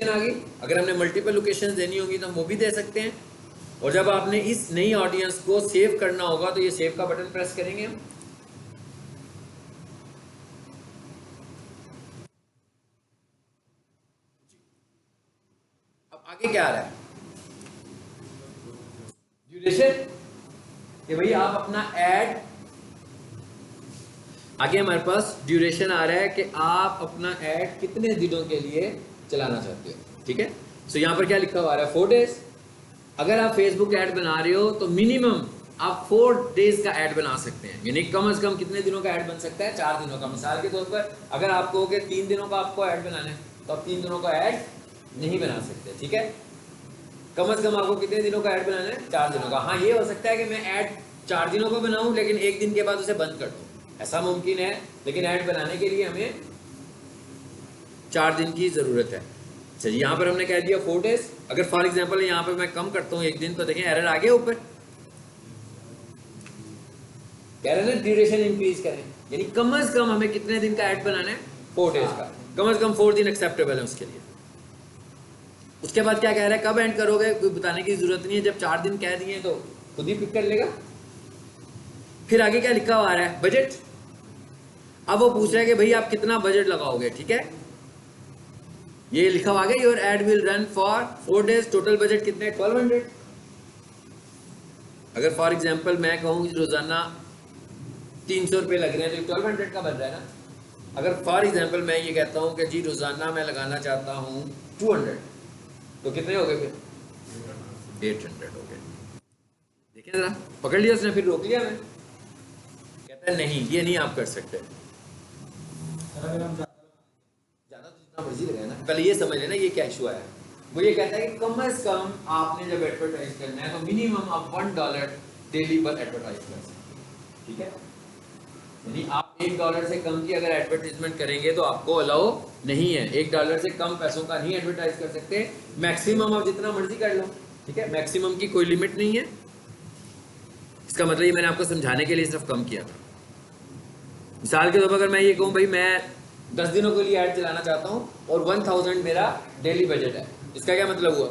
लोकेशन आ गई। अगर हमने मल्टीपल लोकेशन देनी होगी तो हम वो भी दे सकते हैं। और जब आपने इस नई ऑडियंस को सेव करना होगा तो ये सेव का बटन प्रेस करेंगे हम। अब आगे क्या आ रहा है, ड्यूरेशन, कि भाई आप अपना ऐड, आगे हमारे पास ड्यूरेशन आ रहा है कि आप अपना ऐड कितने दिनों के लिए चलाना चाहते हो। ठीक है, सो यहाँ पर क्या लिखा हुआ है, 4 डेज। अगर आप फेसबुक ऐड बना रहे हो तो मिनिमम आप 4 डेज का ऐड बना सकते हैं, यानी कम से कम कितने दिनों का ऐड बन सकता है, 4 दिनों का। मिसाल के तौर पर अगर आप कहोगे 3 दिनों का आपको ऐड बनाना है तो आप 3 दिनों का ऐड नहीं बना सकते। ठीक है, कम से कम आपको कितने दिनों का ऐड बनाना है, 4 दिनों का। हाँ, ये हो सकता है कि मैं ऐड 4 दिनों का बनाऊं लेकिन 1 दिन के बाद उसे बंद कर दूं, ऐसा मुमकिन है। लेकिन ऐड बनाने के लिए हमें 4 दिन की ज़रूरत है। चलिए, यहाँ पर हमने कह दिया 4 डेज। अगर फॉर एग्जांपल यहाँ पर मैं कम करता हूँ 1 दिन, तो देखें एरर आ गया ऊपर, कह रहे हैं ना ड्यूरेशन इंक्रीज करें, यानी कम से कम हमें कितने दिन का ऐड बनाना है, 4 डेज का। कम से कम 4 दिन एक्सेप्टेबल है उसके लिए। उसके बाद क्या कह रहा है, कब एंड करोगे, कोई बताने की जरूरत नहीं है, जब 4 दिन कह दिए तो खुद ही पिक कर लेगा। फिर आगे क्या लिखा हुआ आ रहा है, बजट। अब वो पूछ रहा है कि भाई आप कितना बजट लगाओगे। ठीक है, ये लिखा हुआ है your add will run for 4 days, total budget कितने, 1200। अगर फॉर एग्जांपल मैं कहूँ रोजाना 300 रुपये लग रहे हैं तो 1200 का बन रहा है ना। अगर फॉर एग्जांपल मैं ये कहता हूँ कि जी रोजाना मैं लगाना चाहता हूँ 200, तो कितने हो गए फिर, 800 हो गए। देखिए जरा, पकड़ लिया उसने, फिर रोक लिया मैं, कहता है नहीं ये नहीं आप कर सकते। ज्यादा तो जितना मर्जी लगाए ना, पहले ये समझ लेना ये क्या इशू आया। वो ये कहता है कि कम से कम आपने जब एडवर्टाइज करना है तो मिनिमम आप $1 डेली पर एडवर्टाइज कर सकते हैं। ठीक है, यानी आप $1 से कम की अगर एडवर्टाइजमेंट करेंगे तो आपको अलाउ नहीं है। $1 से कम पैसों का नहीं एडवर्टाइज कर सकते। मैक्सिमम आप जितना मर्जी कर लो। ठीक है, मैक्सिमम की कोई लिमिट नहीं है। इसका मतलब ये मैंने आपको समझाने के लिए सिर्फ कम किया था। मिसाल के तौर पर अगर मैं ये कहूँ भाई मैं 10 दिनों के लिए ऐड चलाना चाहता हूँ और 1000 मेरा डेली बजट है, इसका क्या मतलब हुआ,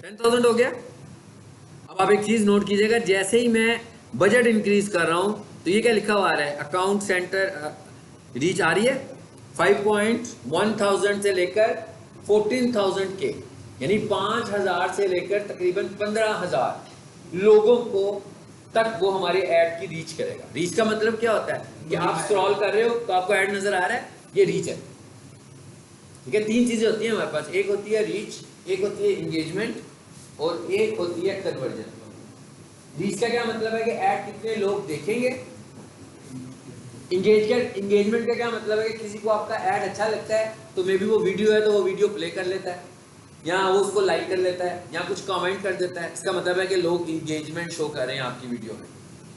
10,000 हो गया। अब आप एक चीज नोट कीजिएगा, जैसे ही मैं बजट इंक्रीज कर रहा हूं तो ये क्या लिखा हुआ आ रहा है, अकाउंट सेंटर रीच आ रही है 5.1000 से लेकर 14,000 के, यानी 5,000 से लेकर तकरीबन 15,000 लोगों को तक वो हमारे ऐड की रीच करेगा। रीच का मतलब क्या होता है कि आप स्क्रॉल कर रहे हो तो आपको ऐड नजर आ रहा है, ये रीच है। ठीक है, 3 चीजें होती हैं हमारे पास, एक होती है रीच, एक होती है इंगेजमेंट और एक होती है कन्वर्जन। रीच का क्या मतलब है कि ऐड कितने लोग देखेंगे। इंगेजमेंट का क्या मतलब है कि किसी को आपका ऐड अच्छा लगता है तो मे बी वो वीडियो है तो वो वीडियो प्ले कर लेता है, या वो उसको लाइक कर लेता है, या कुछ कमेंट कर देता है। इसका मतलब है कि लोग इंगेजमेंट शो कर रहे हैं आपकी वीडियो में।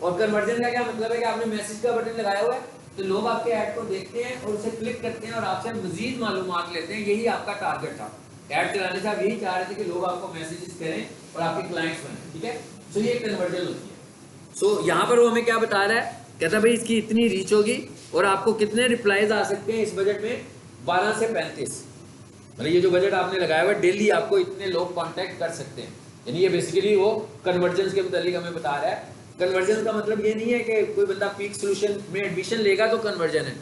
और कन्वर्जन का क्या मतलब है कि आपने मैसेज का बटन लगाया हुआ है तो लोग आपके ऐड को देखते हैं और उसे क्लिक करते हैं और आपसे मजीद मालूमात लेते हैं। यही आपका टारगेट था, ऐड चलाने से आप यही चाह रहे थे कि लोग आपको मैसेजेस करें और आपके क्लाइंट्स बने। ठीक है, सो ये कन्वर्जन होती है। सो यहाँ पर वो हमें क्या बता रहा है, कहता है भाई इसकी इतनी रीच होगी और आपको कितने रिप्लाईज आ सकते हैं इस बजट में, 12 से 35। मतलब ये जो बजट आपने लगाया हुआ है डेली आपको इतने लोग कांटेक्ट कर सकते हैं, यानी ये बेसिकली वो कन्वर्जन के मुतालिक हमें बता रहा है। कन्वर्जन का मतलब ये नहीं है कि कोई बंदा पीक सोल्यूशन में एडमिशन लेगा तो कन्वर्जन है।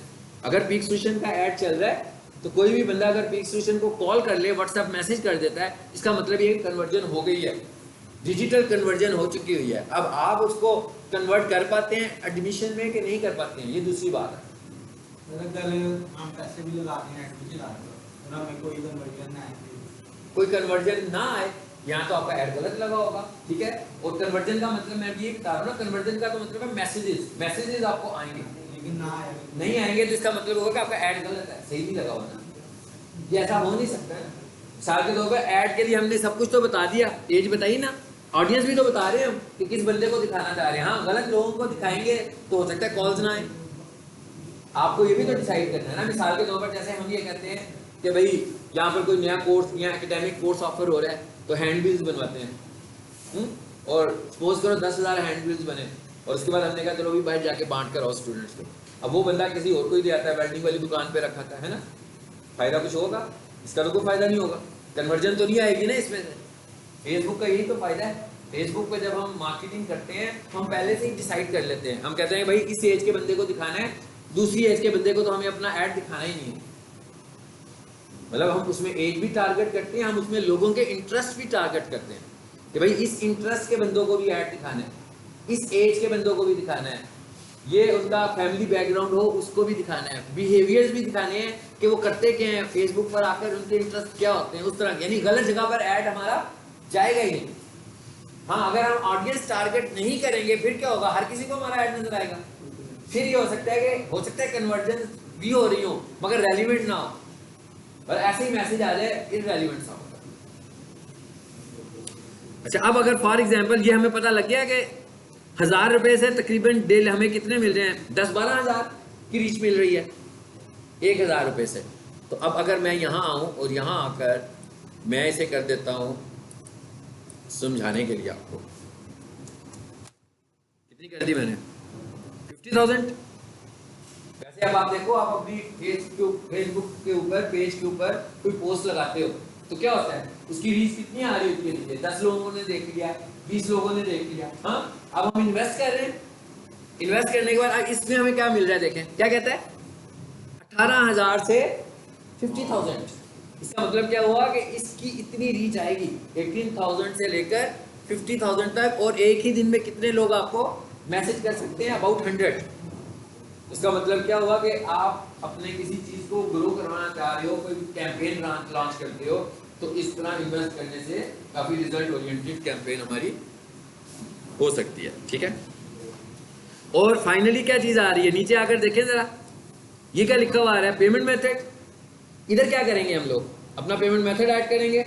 अगर पीक सोल्यूशन का ऐड चल रहा है तो कोई भी बंदा अगर पीक सोल्यूशन को कॉल कर ले, व्हाट्सएप मैसेज कर देता है, इसका मतलब ये कन्वर्जन हो गई है, डिजिटल कन्वर्जन हो चुकी हुई है। अब आप उसको कन्वर्ट कर पाते हैं एडमिशन में कि नहीं कर पाते हैं, ये दूसरी बात है। हम पैसे भी लगाते हैं, ऐड भी चलाते हैं, हमें कोई कन्वर्जन ना आए, कोई कन्वर्जन ना आए, यहाँ तो आपका ऐड गलत लगा होगा। ठीक है, और कन्वर्जन का मतलब मैं भी बता रहा हूँ ना, कन्वर्जन का तो मतलब है मैसेजेस आपको आएंगे, लेकिन ना आए, नहीं आएंगे तो इसका मतलब होगा कि आपका ऐड गलत है, सही नहीं लगा हुआ ना। ये ऐसा हो नहीं सकता है। मिसाल के तौर पर ऐड के लिए हमने सब कुछ तो बता दिया, एज बताई ना, ऑडियंस भी तो बता रहे हैं हम कि किस बंदे को दिखाना चाह रहे हैं। हाँ, गलत लोगों को दिखाएंगे तो हो सकता है कॉल्स ना आए, आपको ये भी तो डिसाइड करना है ना। मिसाल के तौर पर जैसे हम ये कहते हैं कि भाई यहाँ पर कोई नया कोर्स या एकेडमिक कोर्स ऑफर हो रहा है तो हैंडबिल्स बनवाते हैं, और सपोज करो 10,000 हैंडबिल्स बने और उसके बाद हमने कहा चलो भी बाहर जाके बांट कर आओ स्टूडेंट्स को। अब वो बंदा किसी और को ही दे आता है, वेल्डिंग वाली दुकान पे रखा था, है ना, फायदा कुछ होगा? इसका तो कोई फायदा नहीं होगा, कन्वर्जन तो नहीं आएगी ना इसमें से। फेसबुक का यही तो फायदा है। फेसबुक पे जब हम मार्केटिंग करते हैं हम पहले से ही डिसाइड कर लेते हैं, हम कहते हैं भाई इस एज के बंदे को दिखाना है, दूसरी एज के बंदे को तो हमें अपना ऐड दिखाना ही नहीं है। मतलब हम उसमें एज भी टारगेट करते हैं, हम उसमें लोगों के इंटरेस्ट भी टारगेट करते हैं कि भाई इस इंटरेस्ट के बंदों को भी ऐड दिखाना है, इस एज के बंदों को भी दिखाना है, ये उनका फैमिली बैकग्राउंड हो उसको भी दिखाना है, बिहेवियर्स भी दिखाने हैं कि वो करते क्या हैं, फेसबुक पर आकर उनके इंटरेस्ट क्या होते हैं, उस तरह। यानी गलत जगह पर ऐड हमारा जाएगा ही नहीं। हाँ, अगर हम ऑडियंस टारगेट नहीं करेंगे फिर क्या होगा, हर किसी को हमारा ऐड नजर आएगा। फिर ये हो सकता है कि कन्वर्जन भी हो रही हो मगर रेलिवेंट ना हो, और ऐसे ही मैसेज आ जाए इररेलिवेंट सा होगा। अच्छा, अब अगर फॉर एग्जांपल ये हमें पता लग गया कि 1000 रुपए से तकरीबन डेल हमें कितने मिल रहे हैं, 10-12 हज़ार की रीच मिल रही है 1000 रुपए से। तो अब अगर मैं यहाँ आऊँ और यहाँ आकर मैं इसे कर देता हूँ समझाने के लिए आपको, कितनी कर दी मैंने, 50,000। वैसे अब आप देखो, आप अपनी फेसबुक के ऊपर पेज के ऊपर कोई पोस्ट लगाते हो तो क्या होता है, उसकी रीच कितनी आ रही होती है नीचे, 10 लोगों ने देख लिया, 20 लोगों ने देख लिया। हाँ, अब हम इन्वेस्ट कर रहे हैं, इन्वेस्ट करने के बाद इसमें हमें क्या मिल रहा है, देखें क्या कहता है, 18,000 से 50,000। इसका मतलब क्या हुआ कि इसकी इतनी रीच आएगी 18,000 से लेकर 50,000 तक, और एक ही दिन में कितने लोग आपको मैसेज कर सकते हैं, अबाउट 100। इसका मतलब क्या हुआ कि आप अपने किसी चीज को ग्रो करवाना चाह रहे हो, कोई कैंपेन लॉन्च करते हो, तो इस तरह इन्वेस्ट करने से काफी रिजल्ट ओरिएंटेड कैंपेन हमारी हो सकती है। ठीक है, और फाइनली क्या चीज आ रही है, नीचे आकर देखें जरा, ये क्या लिखा हुआ आ रहा है, पेमेंट मेथड। इधर क्या करेंगे हम लोग, अपना पेमेंट मेथड ऐड करेंगे।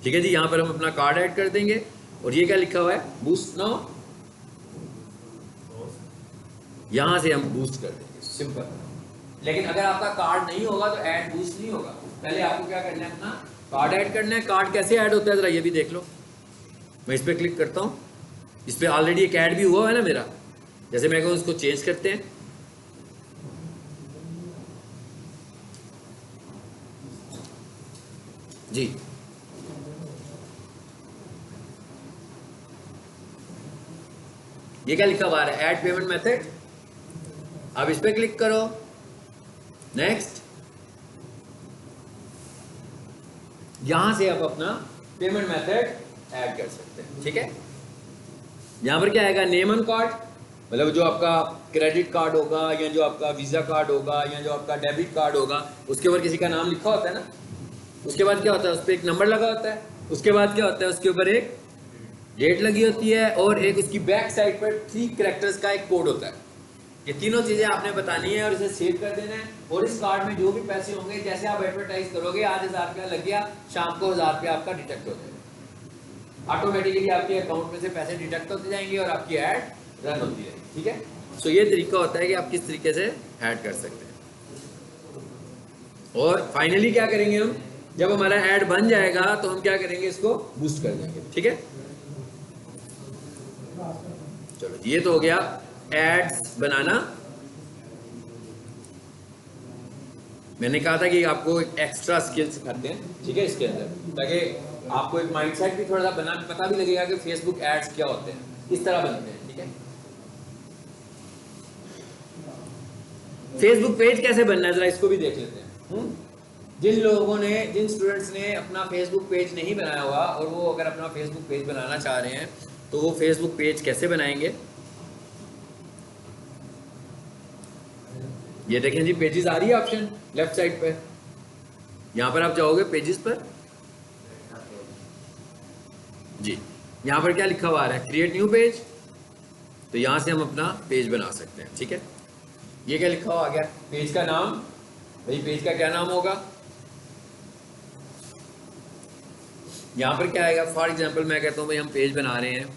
ठीक है जी, यहाँ पर हम अपना कार्ड ऐड कर देंगे, और ये क्या लिखा हुआ है, बूस्ट नाउ, यहां से हम बूस्ट कर देंगे, सिंपल। लेकिन अगर आपका कार्ड नहीं होगा तो ऐड बूस्ट नहीं होगा, पहले आपको क्या करना है, अपना कार्ड ऐड करना है। कार्ड कैसे ऐड होता है जरा ये भी देख लो। मैं इस पर क्लिक करता हूँ, इस पर ऑलरेडी एक ऐड भी हुआ है ना मेरा, जैसे मैं कहूँ उसको चेंज करते हैं। जी, ये क्या लिखा हुआ है, ऐड पेमेंट मेथड। अब इस पे क्लिक करो, नेक्स्ट। यहां से आप अपना पेमेंट मेथड ऐड कर सकते हैं। ठीक है, यहां पर क्या आएगा, नेम ऑन कार्ड, मतलब जो आपका क्रेडिट कार्ड होगा या जो आपका वीजा कार्ड होगा या जो आपका डेबिट कार्ड होगा, उसके ऊपर किसी का नाम लिखा होता है ना। उसके बाद क्या होता है, उस पर एक नंबर लगा होता है, उसके बाद क्या होता है, उसके ऊपर एक डेट लगी होती है, और एक उसकी बैक साइड पर 3 कैरेक्टर्स का एक कोड होता है। ये तीनों चीजें आपने बतानी है और इसे सेव कर देना है। और इस कार्ड में जो भी पैसे होंगे, जैसे आप एडवर्टाइज करोगे, आज 1000 रुपया लग गया, शाम को 1000 रुपया आपका डिटेक्ट हो जाएगा, ऑटोमेटिकली आपके अकाउंट में से पैसे डिटेक्ट होते जाएंगे और आपकी ऐड रन होती है। ठीक है, सो ये तरीका होता है कि आप किस तरीके से ऐड कर सकते हैं। और फाइनली क्या करेंगे हम, जब हमारा ऐड बन जाएगा तो हम क्या करेंगे, इसको बूस्ट कर देंगे। ठीक है, चलो ये तो हो गया एड्स बनाना। मैंने कहा था कि आपको एक एक्स्ट्रा स्किल सिखाते हैं, ठीक है, इसके अंदर, ताकि आपको एक माइंडसेट भी थोड़ा सा बना, पता भी लगेगा कि फेसबुक एड्स क्या होते हैं, इस तरह बनते हैं। ठीक है, फेसबुक पेज कैसे बनना है जरा इसको भी देख लेते हैं। जिन स्टूडेंट्स ने अपना फेसबुक पेज नहीं बनाया हुआ और वो अगर अपना फेसबुक पेज बनाना चाह रहे हैं तो वो फेसबुक पेज कैसे बनाएंगे, ये देखें जी, पेजेस आ रही है ऑप्शन लेफ्ट साइड पे, यहां पर आप जाओगे पेजेस पर जी, यहां पर क्या लिखा हुआ आ रहा है, क्रिएट न्यू पेज। तो यहां से हम अपना पेज बना सकते हैं। ठीक है, ये क्या लिखा हुआ आ गया, पेज का नाम, भाई पेज का क्या नाम होगा, यहां पर क्या आएगा, फॉर एग्जांपल मैं कहता हूं भाई हम पेज बना रहे हैं,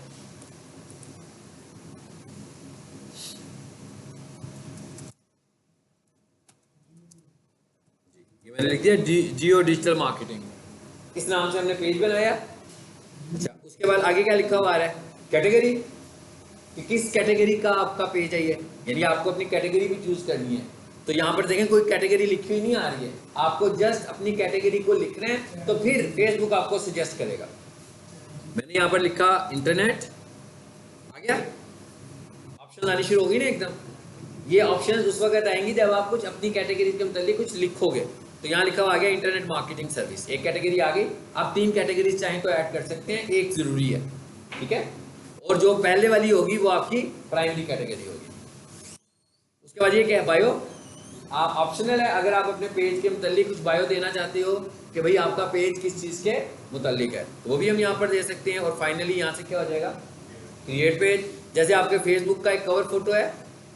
ये मैंने लिख दिया जियो डिजिटल मार्केटिंग, इस नाम से हमने पेज बनाया। अच्छा, उसके बाद आगे क्या लिखा हुआ आ रहा है, कैटेगरी, कि किस कैटेगरी का आपका पेज है ये, यानी आपको अपनी कैटेगरी भी चूज करनी है तो यहाँ पर देखें कोई कैटेगरी लिखी हुई नहीं आ रही है, आपको जस्ट अपनी कैटेगरी को लिख रहे हैं, तो फिर फेसबुक आपको सजेस्ट करेगा। मैंने यहाँ पर लिखा इंटरनेट, आ गया, ऑप्शन आनी शुरू होगी ना एकदम। ये ऑप्शन उस वक्त आएंगी जब आप कुछ अपनी कैटेगरी के मतलब कुछ लिखोगे। तो यहाँ लिखा हुआ आ गया इंटरनेट मार्केटिंग सर्विस, एक कैटेगरी आ गई। आप 3 कैटेगरीज चाहें तो ऐड कर सकते हैं, एक जरूरी है, ठीक है। और जो पहले वाली होगी वो आपकी प्राइमरी कैटेगरी होगी। उसके बाद ये क्या है, बायो, आप ऑप्शनल है। अगर आप अपने पेज के मुतालिक कुछ बायो देना चाहते हो कि भाई आपका पेज किस चीज़ के मुतालिक है, तो वो भी हम यहाँ पर दे सकते हैं। और फाइनली यहाँ से क्या हो जाएगा, क्रिएट पेज। जैसे आपके फेसबुक का एक कवर फोटो है,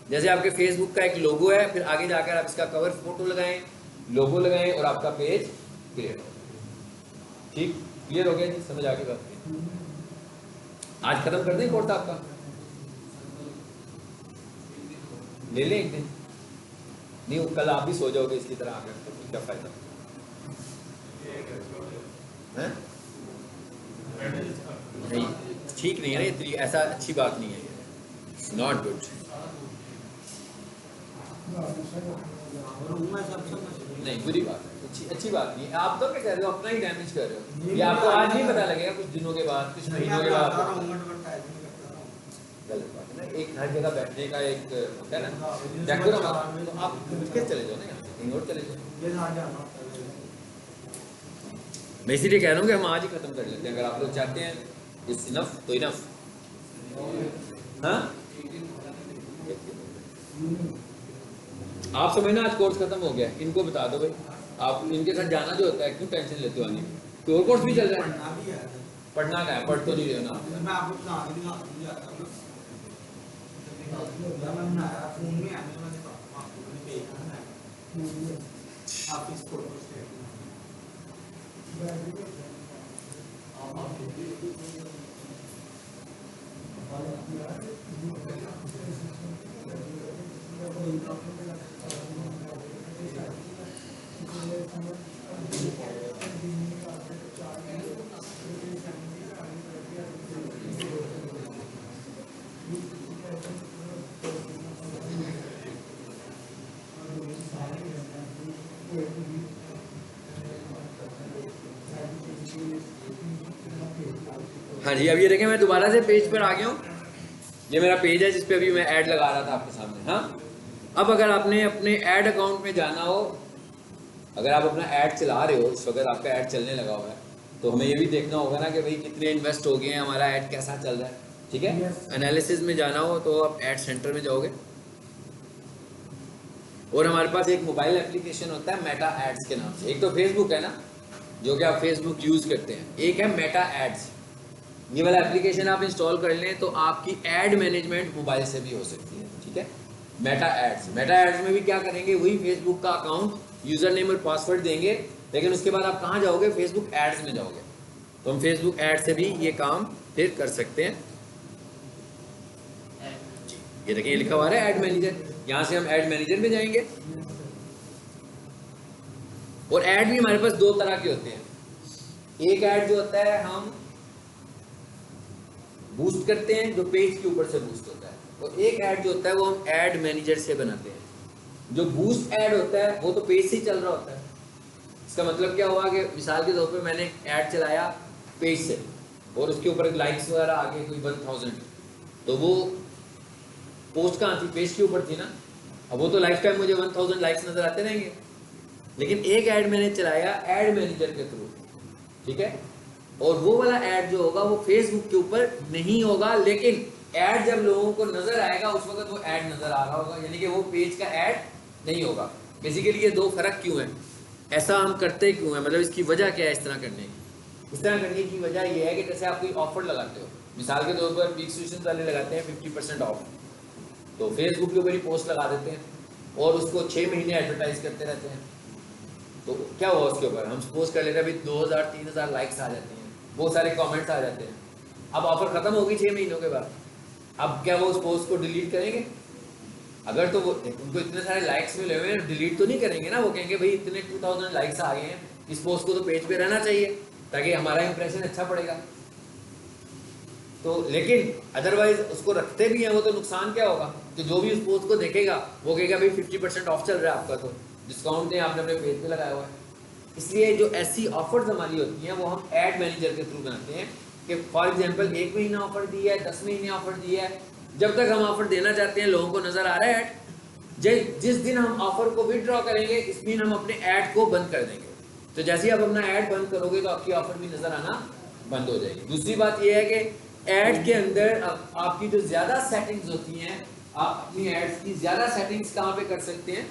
जैसे आपके फेसबुक का एक लोगो है, फिर आगे जाकर आप इसका कवर फोटो लगाएं, लोगो लगाएं और आपका पेज क्रिएट हो। ठीक, क्लियर हो गया जी, समझ आ गई बात? आज खत्म कर दें कोर्स आपका, ले लें एक दिन, नहीं कल आप भी सो जाओगे इसकी तरह आकर, तो क्या फायदा है? नहीं, ठीक नहीं है ना ये, ऐसा अच्छी बात नहीं है ये, नॉट गुड। नहीं, बुरी बात है, अच्छी बात नहीं है। आप तो क्या कर रहे हो, अपना ही डैमेज कर रहे हो। ये आपको आज नहीं पता लगेगा, कुछ दिनों के बाद, कुछ महीनों के बाद। गलत बात है ना, एक हर जगह बैठने का एक होता है ना, तो आप कैसे चले जाओ ना, यहाँ से कहीं और चले जाओ। मैं इसीलिए कह रहा हूँ कि हम आज ही खत्म कर लेते हैं, अगर आप लोग चाहते हैं। इट्स इनफ तो इनफ। हाँ, आप समझना आज कोर्स खत्म हो गया, इनको बता दो भाई, आप इनके साथ जाना जो होता है, क्यों टेंशन लेते हो आने की? तो और कोर्स भी चल रहा है, पढ़ना क्या है, पढ़ तो नहीं रहे हो हाँ जी, अब ये देखें मैं दोबारा से पेज पर आ गया हूँ। ये मेरा पेज है जिस पे अभी मैं ऐड लगा रहा था आपके सामने। हाँ, अब अगर आपने अपने ऐड अकाउंट में जाना हो, अगर आप अपना ऐड चला रहे हो, इस वक्त आपका ऐड चलने लगा हुआ है, तो हमें ये भी देखना होगा ना कि भाई कितने इन्वेस्ट हो गए हैं, हमारा ऐड कैसा चल रहा है, ठीक है। एनालिसिस में जाना हो तो आप ऐड सेंटर में जाओगे, और हमारे पास एक मोबाइल एप्लीकेशन होता है मेटा एड्स के नाम से। एक तो फेसबुक है ना, जो कि आप फेसबुक यूज़ करते हैं, एक है मेटा एड्स। ये वाला एप्लीकेशन आप इंस्टॉल कर लें तो आपकी ऐड मैनेजमेंट मोबाइल से भी हो सकती है, ठीक है। मेटा एड्स में भी क्या करेंगे, वही फेसबुक का अकाउंट, यूज़र नेम और पासवर्ड देंगे, लेकिन उसके बाद आप कहाँ जाओगे, फेसबुक एड्स में जाओगे। तो हम फेसबुक एड से भी ये काम फिर कर सकते हैं। ये देखिए लिखा हुआ है ऐड मैनेजर, यहाँ से हम ऐड मैनेजर में जाएंगे। और ऐड भी हमारे पास 2 तरह के होते हैं। एक ऐड जो होता है हम बूस्ट करते हैं, जो पेज के ऊपर से बूस्ट होता है, और एक ऐड जो होता है वो हम ऐड मैनेजर से बनाते हैं। जो बूस्ट ऐड होता है वो तो पेज से ही चल रहा होता है। इसका मतलब क्या हुआ कि मिसाल के तौर पे मैंने एक ऐड चलाया पेज से, और उसके ऊपर लाइक्स वगैरह आ गए कोई 1000, तो वो पोस्ट कहाँ थी, पेज के ऊपर थी ना। अब वो तो लाइफ टाइम मुझे 1000 लाइक्स नजर आते रहेंगे। लेकिन एक ऐड मैंने चलाया ऐड मैनेजर के थ्रू, ठीक है, और वो वाला ऐड जो होगा वो फेसबुक के ऊपर नहीं होगा, लेकिन ऐड जब लोगों को नजर आएगा उस वक्त वो ऐड नजर आ रहा होगा, यानी कि वो पेज का ऐड नहीं होगा। बेसिकली ये 2 फर्क क्यों है, ऐसा हम करते क्यों है, मतलब इसकी वजह क्या है इस तरह करने की? इस तरह करने की वजह ये है कि जैसे आप कोई ऑफर लगाते हो, मिसाल के तौर पर बिग सॉल्यूशंस वाले लगाते हैं 50% ऑफ, तो फेसबुक के ऊपर ही पोस्ट लगा देते हैं और उसको 6 महीने एडवर्टाइज करते रहते हैं। तो क्या हुआ उसके ऊपर, हम सपोज कर लेते हैं अभी 2000-3000 लाइक्स आ जाते हैं, बहुत सारे कमेंट्स आ जाते हैं। अब ऑफर खत्म होगी 6 महीनों के बाद, अब क्या वो उस पोस्ट को डिलीट करेंगे? अगर तो वो उनको इतने सारे लाइक्स मिले हुए हैं, डिलीट तो नहीं करेंगे ना। वो कहेंगे भाई इतने 2000 लाइक्स आ गए हैं, इस पोस्ट को तो पेज पे रहना चाहिए ताकि हमारा इंप्रेशन अच्छा पड़ेगा। तो लेकिन अदरवाइज उसको रखते भी हैं वो, तो नुकसान क्या होगा कि जो भी उस पोस्ट को देखेगा वो कहेगा भाई 50% ऑफ चल रहा है आपका, तो डिस्काउंट है आपने अपने पेज पे लगाया हुआ है। इसलिए जो ऐसी ऑफर्स हमारी होती हैं वो हम एड मैनेजर के थ्रू बनाते हैं कि फॉर एग्जांपल 1 महीना ऑफर दिया है, 10 महीने ऑफर दिया है, जब तक हम ऑफर देना चाहते हैं लोगों को नजर आ रहा है ऐड, जिस दिन हम ऑफर को विड्रॉ करेंगे इस दिन हम अपने ऐड को बंद कर देंगे। तो जैसे ही आप अपना ऐड बंद करोगे तो आपकी ऑफर भी नजर आना बंद हो जाएगी। दूसरी बात यह है कि ऐड के अंदर आपकी जो ज्यादा सेटिंग्स होती हैं, आप अपनी एड्स की ज्यादा सेटिंग्स कहाँ पे कर सकते हैं?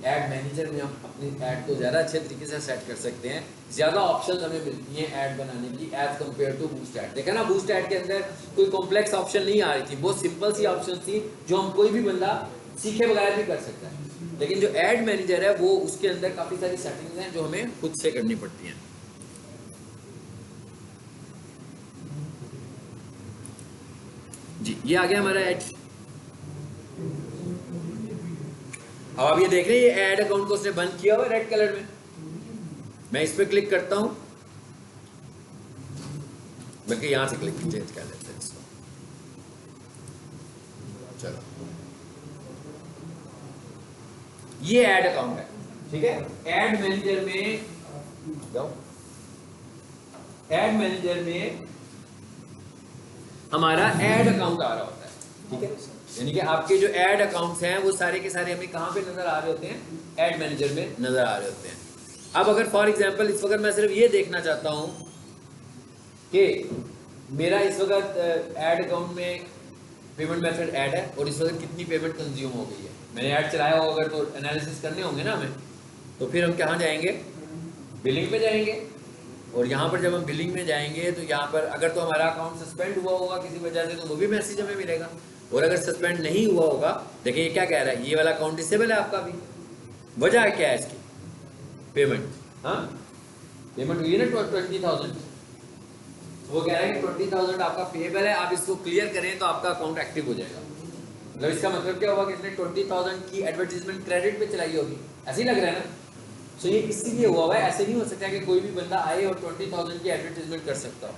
ऐड मैनेजर में हम अपनी ऐड को ज़्यादा अच्छे तरीके से सेट कर सकते हैं। ज़्यादा ऑप्शन हमें मिलती हैं ऐड बनाने की as compare to boost ad. देखा ना, बूस्ट ऐड के अंदर कोई कॉम्प्लेक्स ऑप्शन नहीं आ रही थी, बहुत सिंपल सी ऑप्शन थी जो हम कोई भी बंदा सीखे बगैर भी कर सकता है। लेकिन जो ऐड मैनेजर है वो उसके अंदर काफ़ी सारी सेटिंग्स हैं जो हमें खुद से करनी पड़ती हैं। जी, ये आ गया हमारा ऐड। अब आप ये देख रहे हैं ये ऐड अकाउंट को उसने बंद किया हुआ रेड कलर में। मैं इस पर क्लिक करता हूं, बल्कि यहां से क्लिक चेंज कर लेते हैं इसको। चलो, ये ऐड अकाउंट है, ठीक है। ऐड मैनेजर में जाओ, ऐड मैनेजर में हमारा ऐड अकाउंट आ रहा होता है, ठीक है। यानी कि आपके जो ऐड अकाउंट्स हैं वो सारे के सारे हमें कहाँ पे नजर आ रहे होते हैं? ऐड मैनेजर में नजर आ रहे होते हैं। अब अगर फॉर एग्जांपल इस वक्त मैं सिर्फ ये देखना चाहता हूँ कि मेरा इस वक्त ऐड अकाउंट में पेमेंट मेथड ऐड है और इस वक्त कितनी पेमेंट कंज्यूम हो गई है, मैंने ऐड चलाया होगा अगर, तो एनालिसिस करने होंगे ना हमें। तो फिर हम कहाँ जाएंगे? बिलिंग पे जाएंगे। और यहाँ पर जब हम बिलिंग में जाएंगे तो यहाँ पर अगर तो हमारा अकाउंट सस्पेंड हुआ होगा किसी वजह से तो वो भी मैसेज हमें मिलेगा। और अगर सस्पेंड नहीं हुआ होगा, देखिए ये क्या कह रहा है, ये वाला अकाउंट डिसेबल है आपका भी। वजह क्या है इसकी? पेमेंट, हाँ पेमेंट हुई है ना 20,000, वो कह रहा है कि 20,000 आपका पेएबल है, आप इसको क्लियर करें तो आपका अकाउंट एक्टिव हो जाएगा। मतलब इसका मतलब क्या होगा कि इसने 20,000 की एडवर्टीजमेंट क्रेडिट पे चलाई होगी, ऐसे ही लग रहा है ना। सो ये इसीलिए हुआ हुआ है, ऐसे नहीं हो सकता कि कोई भी बंदा आए और 20,000 की एडवर्टीजमेंट कर सकता हो।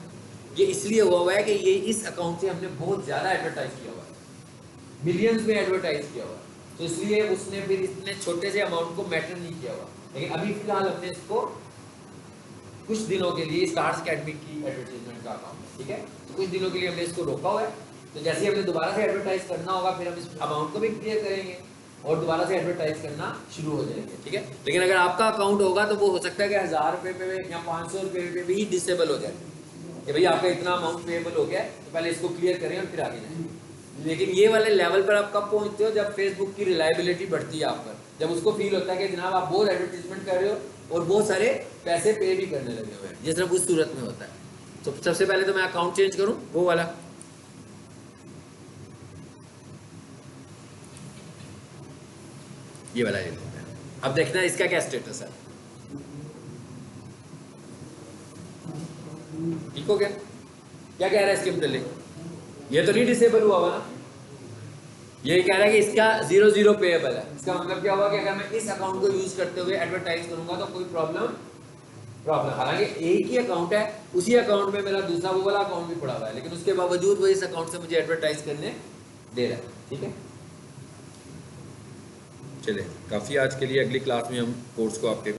ये इसलिए हुआ है कि ये इस अकाउंट से हमने बहुत ज़्यादा एडवर्टाइज किया हुआ है, मिलियंस में एडवर्टाइज किया हुआ, तो इसलिए उसने फिर इतने छोटे से अमाउंट को मैटर नहीं किया हुआ। लेकिन अभी फिलहाल हमने इसको कुछ दिनों के लिए स्टार्स अकेडमी की एडवर्टाइजमेंट का अकाउंट, ठीक है, तो कुछ दिनों के लिए हमने इसको रोका हुआ है। तो जैसे ही हमने दोबारा से एडवर्टाइज करना होगा फिर हम इस अमाउंट को भी क्लियर करेंगे और दोबारा से एडवर्टाइज करना शुरू हो जाएंगे, ठीक है। लेकिन अगर आपका अकाउंट होगा तो वो हो सकता है कि 1000 रुपये पे या 500 रुपये पे भी डिसेबल हो जाए कि भाई आपका इतना अमाउंट पेएबल हो गया, तो पहले इसको क्लियर करें और फिर आगे जाएं। लेकिन ये वाले लेवल पर आप कब पहुंचते हो? जब फेसबुक की रिलायबिलिटी बढ़ती है आप पर, जब उसको फील होता है कि जनाब आप बहुत एडवर्टीजमेंट कर रहे हो और बहुत सारे पैसे पे भी करने लगे हुए हैं, ये सिर्फ उस सूरत में होता है। तो सबसे पहले तो मैं अकाउंट चेंज करूं, वो वाला, ये वाला ले लेते हैं। अब देखना इसका क्या स्टेटस है, ठीक हो गया? क्या कह रहा है इसके मुतालिक? ये तो नहीं डिसेबल हुआ हुआ ना, ये कह रहा है कि इसका 0 पेएबल है। इसका मतलब क्या हुआ कि अगर मैं इस अकाउंट को यूज करते हुए एडवर्टाइज करूंगा तो कोई प्रॉब्लम, हालांकि एक ही अकाउंट है, उसी अकाउंट में मेरा दूसरा वो वाला अकाउंट भी पड़ा हुआ है, लेकिन उसके बावजूद वो इस अकाउंट से मुझे एडवर्टाइज करने दे रहा है, ठीक है। चले, काफ़ी आज के लिए, अगली क्लास में हम कोर्स को आपके